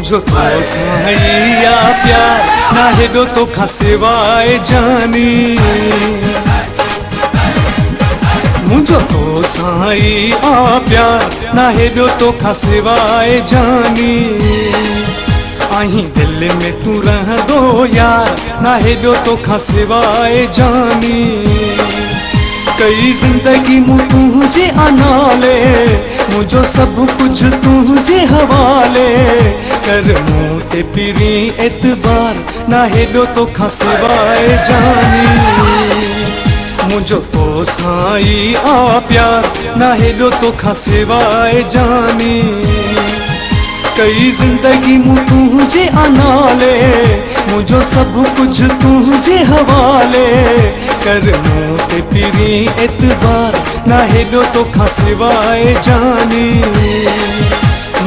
मुझो तो साईया प्यार ना हेडो तो खसिवाए जानी। मुझो तो साईया प्यार ना हेडो तो खसिवाए जानी। आही दिल में तू रह दो यार ना हेडो तो खसिवाए जानी। कई जिंदगी मु तुझे अनाले मुझो सब कुछ तुझे हवाले कर मोते पिरी एतबार ना हेडो तो खसिवाए जानी। मुझो तो साई आ प्यार ना हेडो तो खसिवाए जानी। कई जिंदगी मु तुझे अनाले मुझो सब कुछ तुझे हवाले कर मोते पिरी एतबार ना हेडो तो खसिवाए जानी।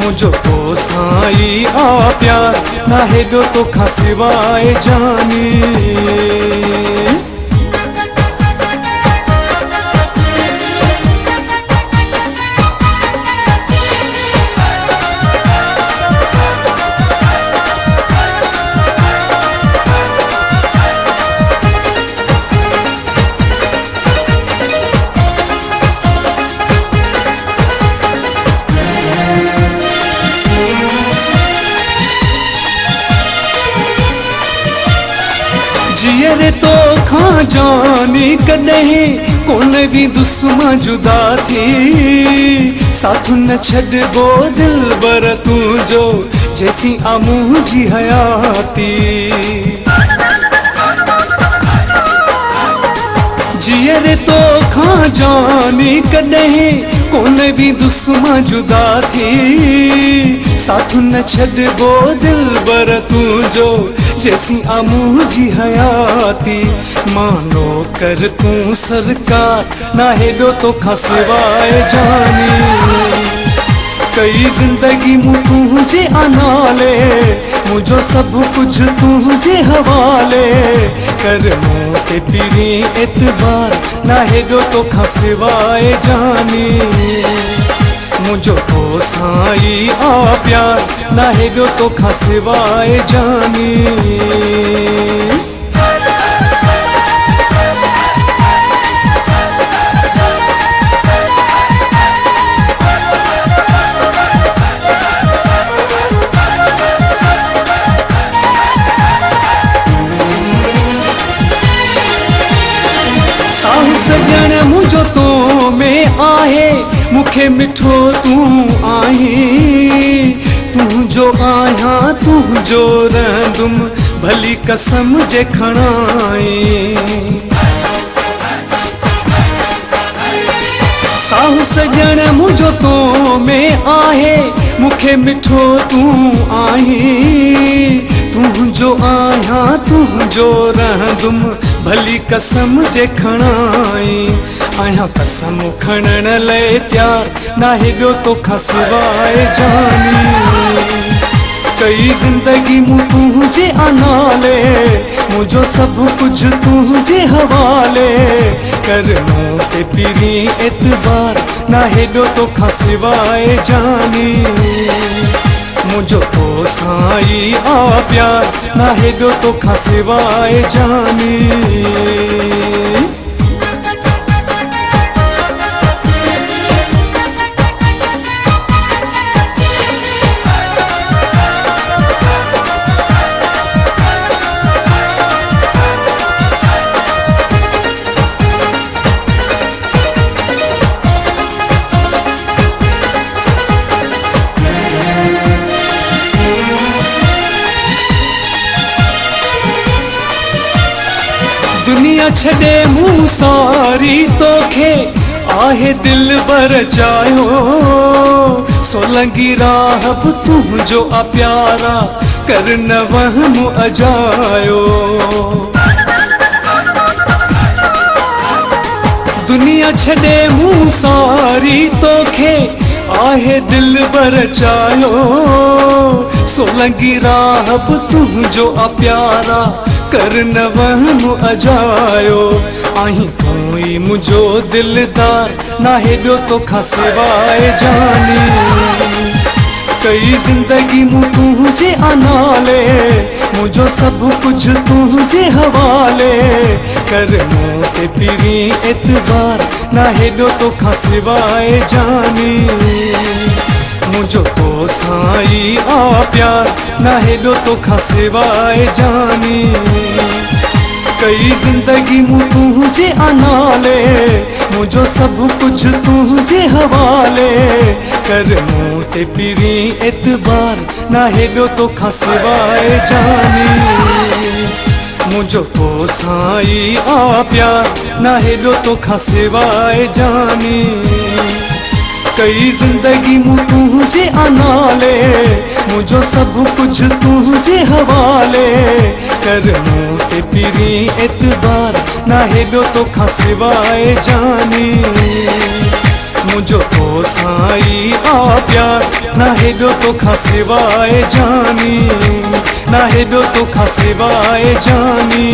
मुझो तो साई आ प्यार ना हेडो तो खसिवाए जानी। जियर तो खा जानी कॾहिं कोन भी दुश्मन जुदा थी। साथ न छॾबो दिलबर तुंहिंजो जैसी आ मुंहिंजी हयाती। जियर तो खा जानी कॾहिं कोन भी दुश्मन जुदा थी। साथ न छॾबो दिलबर तुंहिंजो जैसी आ मुंहिंजी हयाती। मानो कर तू सरकार ना हेडो तो खसिवाए जानी। कई जिंदगी मु तुझे अनाले मुझो सब कुछ तुझे हवाले कर मोते पिरी एतबार ना हेडो तो खसिवाए जानी। मुझो तो साई आ प्यार ना हेडो तो खसिवाए जानी। सजन मुझो तो में आहे मुखे मिठो तू आही। तू जो आया तू जो रहंदुम भली कसम जे खणाई। साहु सजन मुझो तो में आहे मुखे मिठो तू आही। तू जो आया तू जो रहंदुम भली कसम जे खणाई। आया कसम खणण लय त्यार ना हेडो तो खसिवाए जानी। कई जिंदगी मु तुझे अनाले मुझो सब कुछ तुझे हवाले कर मोते पिरी एतबार ना हेडो तो खसिवाए जानी। मुझो तो साई आ प्यार ना हेडो तो खसिवाए जानी। दुनिया छॾे मूं सारी तोखे आहे दिल बर चायो। सोलंगी राह बि तुंहिंजो आ प्यारा कर न वहम अजायो। दुनिया छॾे मूं सारी तोखे आहे दिल बर चायो। सोलंगी राह बि तुंहिंजो आ प्यारा कर न वहम अजायो। आही कोई मुझो दिलदार ना हेडो तो खसिवाए जानी। कई जिंदगी मु तुझे अनाले, मुझो सब कुछ तुझे हवाले। कर मोते पिरी एतबार ना हेडो तो खसवाए जानी। मुझो तो साई आ प्यार ना हेडो तो खसवाए जानी। कई जिंदगी मु तुझे अनाले, मुझो सब कुछ तुझे हवाले। कर मोते पिरी एतबार ना हेडो तो खसवाए जानी। मुझो तो साई आ प्यार ना हेडो तो खसवाए जानी। कई जिंदगी मु तुझे अनाले, मुझो सब कुछ तुझे हवाले। कर मोते पिरी एतबार ना हेडो तो खसवाए जानी। मुझो तो साई आ प्यार ना हेडो तो खसवाए जानी। ना हेडो तो खसवाए जानी।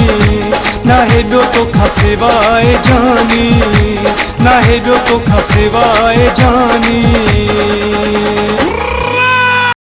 ना हेडो तो खसवाए जानी। ना हेडो तो खसवाए जानी।